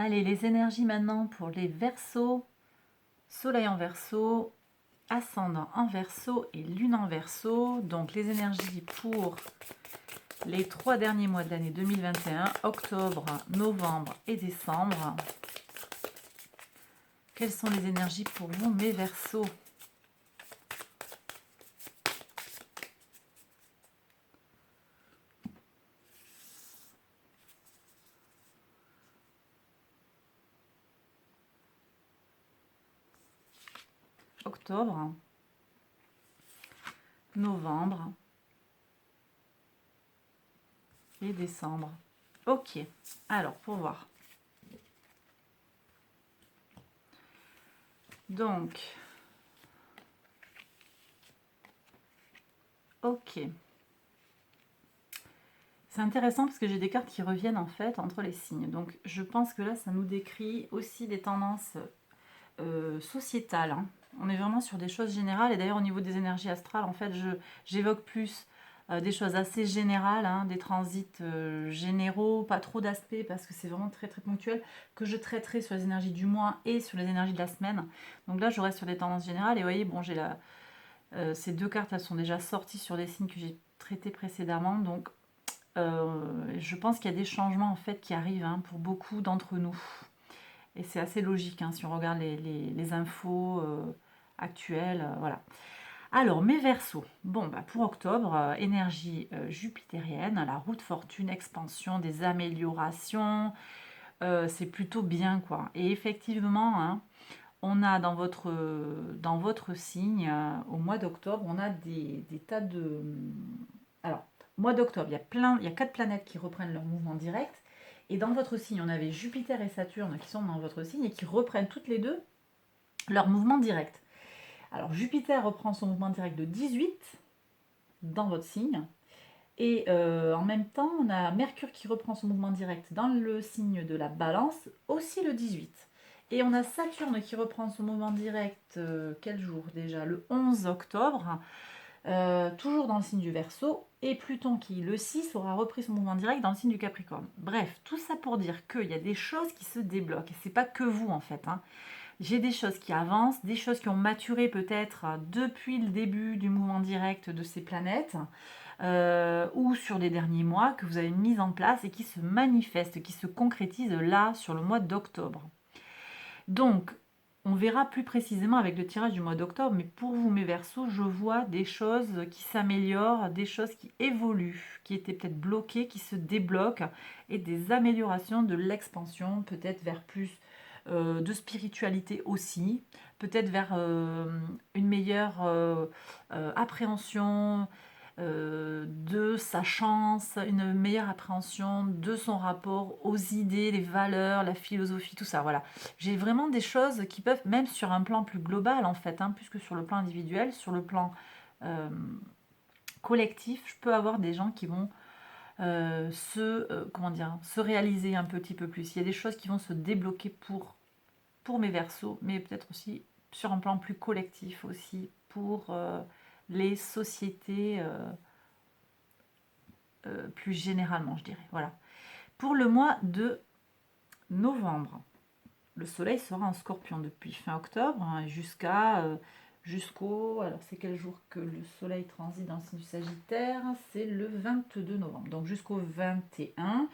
Allez, les énergies maintenant pour les Verseaux. Soleil en Verseau, ascendant en Verseau et lune en Verseau. Donc les énergies pour les 3 derniers mois de l'année 2021, octobre, novembre et décembre. Quelles sont les énergies pour vous, mes Verseaux? Octobre, novembre et décembre. Ok, alors pour voir. Donc, ok. C'est intéressant parce que j'ai des cartes qui reviennent en fait entre les signes. Donc je pense que là, ça nous décrit aussi des tendances sociétales, hein. On est vraiment sur des choses générales. Et d'ailleurs, au niveau des énergies astrales, en fait, j'évoque plus des choses assez générales, hein, des transits généraux, pas trop d'aspects parce que c'est vraiment très très ponctuel, que je traiterai sur les énergies du mois et sur les énergies de la semaine. Donc là, je reste sur des tendances générales. Et vous voyez, bon, ces deux cartes, elles sont déjà sorties sur des signes que j'ai traités précédemment. Donc je pense qu'il y a des changements en fait qui arrivent, hein, pour beaucoup d'entre nous. Et c'est assez logique, hein, si on regarde les infos actuelles. Voilà. Alors, mes Verseaux. Bon, bah, pour octobre, énergie jupitérienne, la route fortune, expansion, des améliorations. C'est plutôt bien, quoi. Et effectivement, hein, on a dans votre signe, au mois d'octobre, on a des tas de... Alors, mois d'octobre, il y a 4 planètes qui reprennent leur mouvement direct. Et dans votre signe, on avait Jupiter et Saturne qui sont dans votre signe et qui reprennent toutes les deux leur mouvement direct. Alors, Jupiter reprend son mouvement direct de 18 dans votre signe. Et en même temps, on a Mercure qui reprend son mouvement direct dans le signe de la Balance, aussi le 18. Et on a Saturne qui reprend son mouvement direct, quel jour déjà? Le 11 octobre, toujours dans le signe du Verseau, et Pluton qui, le 6, aura repris son mouvement direct dans le signe du Capricorne. Bref, tout ça pour dire qu'il y a des choses qui se débloquent, et c'est pas que vous en fait, hein. J'ai des choses qui avancent, des choses qui ont maturé peut-être depuis le début du mouvement direct de ces planètes, ou sur les derniers mois que vous avez mis en place et qui se manifestent, qui se concrétisent là sur le mois d'octobre. Donc, on verra plus précisément avec le tirage du mois d'octobre, mais pour vous, mes Verseaux, je vois des choses qui s'améliorent, des choses qui évoluent, qui étaient peut-être bloquées, qui se débloquent, et des améliorations de l'expansion, peut-être vers plus de spiritualité aussi, peut-être vers une meilleure appréhension de sa chance, une meilleure appréhension de son rapport aux idées, les valeurs, la philosophie, tout ça. Voilà. J'ai vraiment des choses qui peuvent, même sur un plan plus global en fait, hein, plus que sur le plan individuel, sur le plan euh, collectif, je peux avoir des gens qui vont comment dire, se réaliser un petit peu plus. Il y a des choses qui vont se débloquer pour mes Verseaux, mais peut-être aussi sur un plan plus collectif aussi pour les sociétés plus généralement, je dirais. Voilà. Pour le mois de novembre, le soleil sera en scorpion depuis fin octobre, hein, jusqu'au... Alors, c'est quel jour que le soleil transite dans le signe du Sagittaire? C'est le 22 novembre. Donc, jusqu'au 21,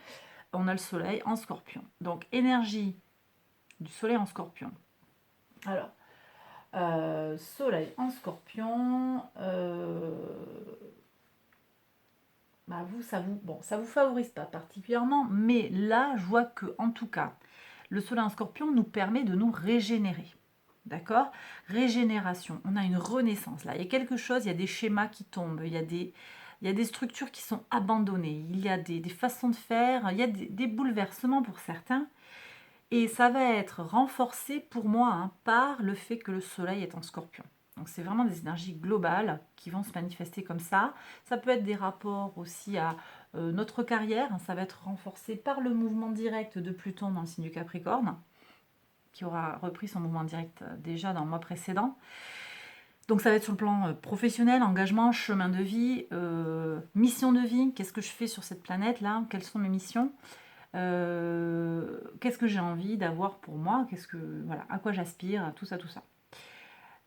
on a le soleil en scorpion. Donc, énergie du soleil en scorpion. Alors, soleil en scorpion, bah vous, ça vous favorise pas particulièrement, mais là, je vois que, en tout cas, le soleil en scorpion nous permet de nous régénérer. D'accord? Régénération. On a une renaissance là. Il y a quelque chose, il y a des schémas qui tombent, il y a des structures qui sont abandonnées, il y a des façons de faire, il y a des bouleversements pour certains. Et ça va être renforcé pour moi, hein, par le fait que le soleil est en scorpion. Donc c'est vraiment des énergies globales qui vont se manifester comme ça. Ça peut être des rapports aussi à notre carrière. Ça va être renforcé par le mouvement direct de Pluton dans le signe du Capricorne, qui aura repris son mouvement direct déjà dans le mois précédent. Donc ça va être sur le plan professionnel, engagement, chemin de vie, mission de vie. Qu'est-ce que je fais sur cette planète là? Quelles sont mes missions? qu'est-ce que j'ai envie d'avoir pour moi, voilà, à quoi j'aspire, tout ça, tout ça.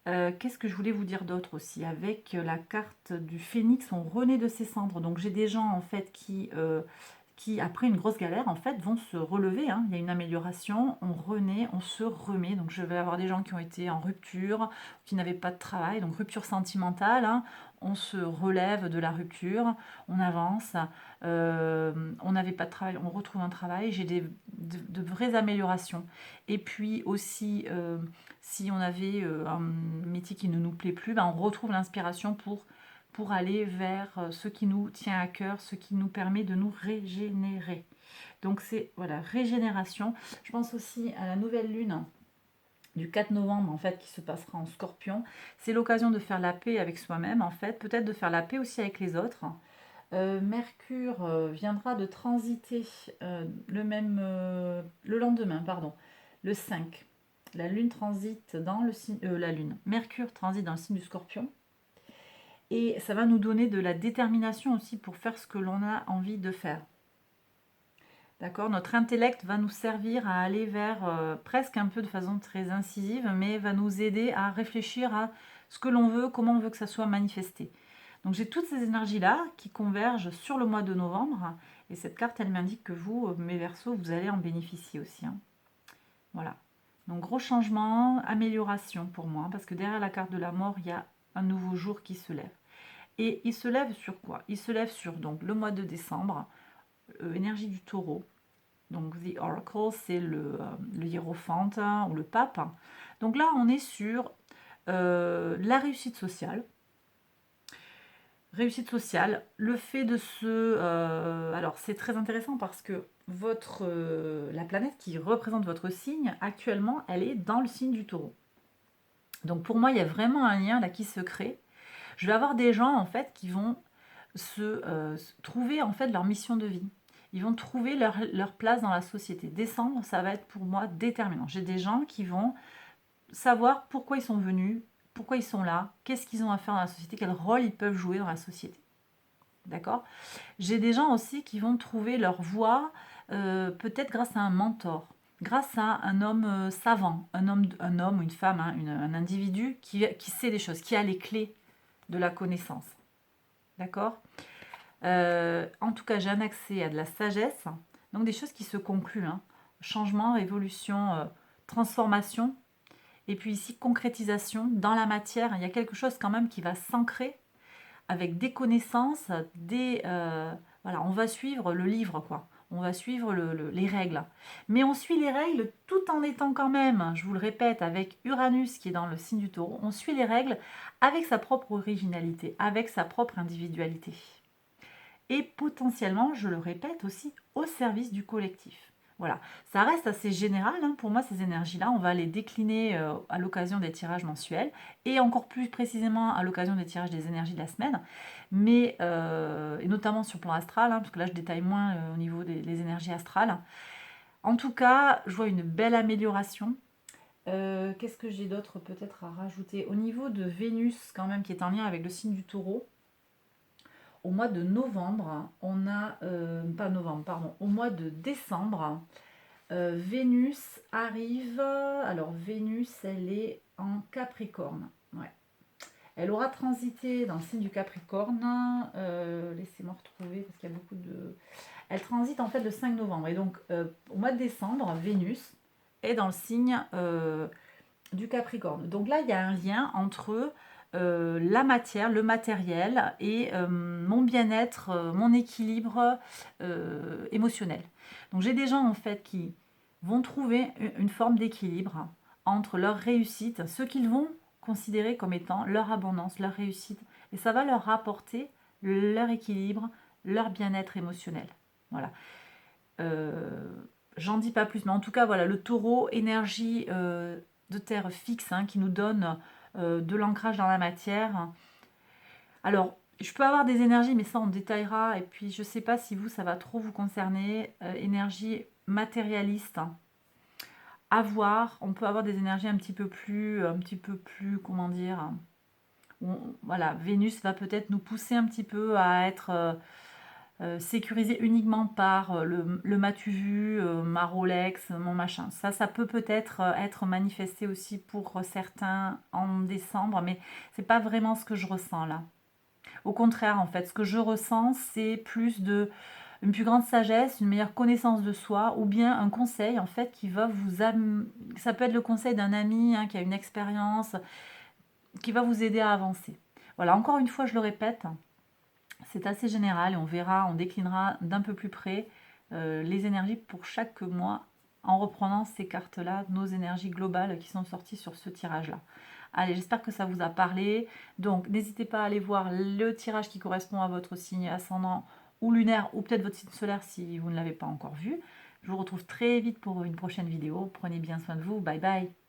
Qu'est-ce que je voulais vous dire d'autre aussi? Avec la carte du phénix, on renaît de ses cendres. Donc j'ai des gens en fait qui, après une grosse galère, en fait, vont se relever, hein. Il y a une amélioration, on renaît, on se remet. Donc je vais avoir des gens qui ont été en rupture, qui n'avaient pas de travail, donc rupture sentimentale, hein. On se relève de la rupture, on avance, on n'avait pas de travail, on retrouve un travail, j'ai de vraies améliorations. Et puis aussi, si on avait un métier qui ne nous plaît plus, ben on retrouve l'inspiration pour aller vers ce qui nous tient à cœur, ce qui nous permet de nous régénérer. Donc c'est, voilà, régénération. Je pense aussi à la nouvelle lune du 4 novembre, en fait, qui se passera en Scorpion. C'est l'occasion de faire la paix avec soi-même, en fait, peut-être de faire la paix aussi avec les autres. Mercure viendra de transiter le lendemain, pardon, le 5. La lune transite dans le signe, Mercure transite dans le signe du Scorpion. Et ça va nous donner de la détermination aussi pour faire ce que l'on a envie de faire. D'accord? Notre intellect va nous servir à aller vers, presque un peu de façon très incisive, mais va nous aider à réfléchir à ce que l'on veut, comment on veut que ça soit manifesté. Donc j'ai toutes ces énergies-là qui convergent sur le mois de novembre. Et cette carte, elle m'indique que vous, mes Verseaux, vous allez en bénéficier aussi, hein. Voilà. Donc gros changement, amélioration pour moi, parce que derrière la carte de la mort, il y a un nouveau jour qui se lève. Et il se lève sur quoi? Il se lève sur donc le mois de décembre, énergie du taureau. Donc The Oracle, c'est le hiérophante, hein, ou le pape. Donc là, on est sur la réussite sociale. Réussite sociale, le fait de alors c'est très intéressant parce que la planète qui représente votre signe, actuellement, elle est dans le signe du taureau. Donc pour moi, il y a vraiment un lien là qui se crée. Je vais avoir des gens en fait qui vont se trouver en fait leur mission de vie. Ils vont trouver leur place dans la société. Décembre, ça va être pour moi déterminant. J'ai des gens qui vont savoir pourquoi ils sont venus, pourquoi ils sont là, qu'est-ce qu'ils ont à faire dans la société, quel rôle ils peuvent jouer dans la société. D'accord? J'ai des gens aussi qui vont trouver leur voie, peut-être grâce à un mentor, grâce à un homme savant, un homme ou une femme, hein, un individu qui sait des choses, qui a les clés de la connaissance. D'accord? En tout cas, j'ai un accès à de la sagesse, donc des choses qui se concluent, hein. Changement, évolution, transformation, et puis ici, concrétisation dans la matière. Il y a quelque chose quand même qui va s'ancrer avec des connaissances, voilà, on va suivre le livre, quoi. On va suivre les règles. Mais on suit les règles tout en étant quand même, je vous le répète, avec Uranus qui est dans le signe du taureau, on suit les règles avec sa propre originalité, avec sa propre individualité. Et potentiellement, je le répète aussi, au service du collectif. Voilà, ça reste assez général, hein. Pour moi, ces énergies-là, on va les décliner à l'occasion des tirages mensuels et encore plus précisément à l'occasion des tirages des énergies de la semaine, mais et notamment sur le plan astral, hein, parce que là, je détaille moins au niveau des énergies astrales. En tout cas, je vois une belle amélioration. Qu'est-ce que j'ai d'autre peut-être à rajouter? Au niveau de Vénus, quand même, qui est en lien avec le signe du taureau, au mois de novembre, on a, pas novembre, pardon, au mois de décembre, Vénus arrive. Alors, Vénus, elle est en Capricorne. Ouais. Elle aura transité dans le signe du Capricorne. Laissez-moi retrouver parce qu'il y a beaucoup de. Elle transite en fait le 5 novembre. Et donc, au mois de décembre, Vénus est dans le signe du Capricorne. Donc là, il y a un lien entre la matière, le matériel et mon bien-être, mon équilibre émotionnel. Donc j'ai des gens en fait qui vont trouver une forme d'équilibre entre leur réussite, ce qu'ils vont considérer comme étant leur abondance, leur réussite, et ça va leur rapporter leur équilibre, leur bien-être émotionnel. Voilà. J'en dis pas plus, mais en tout cas, voilà, le taureau, énergie de terre fixe, hein, qui nous donne de l'ancrage dans la matière. Alors, je peux avoir des énergies, mais ça on détaillera, et puis je sais pas si vous, ça va trop vous concerner, énergie matérialiste, hein. À voir, on peut avoir des énergies un petit peu plus, comment dire, voilà, Vénus va peut-être nous pousser un petit peu à être sécurisé uniquement par le m'as-tu vu, ma Rolex, mon machin. Ça peut peut-être être manifesté aussi pour certains en décembre, mais c'est pas vraiment ce que je ressens là. Au contraire, en fait, ce que je ressens, c'est plus une plus grande sagesse, une meilleure connaissance de soi, ou bien un conseil, en fait, qui va ça peut être le conseil d'un ami hein, qui a une expérience, qui va vous aider à avancer. Voilà, encore une fois, je le répète, c'est assez général et on verra, on déclinera d'un peu plus près les énergies pour chaque mois en reprenant ces cartes-là, nos énergies globales qui sont sorties sur ce tirage-là. Allez, j'espère que ça vous a parlé. Donc, n'hésitez pas à aller voir le tirage qui correspond à votre signe ascendant ou lunaire ou peut-être votre signe solaire si vous ne l'avez pas encore vu. Je vous retrouve très vite pour une prochaine vidéo. Prenez bien soin de vous. Bye bye.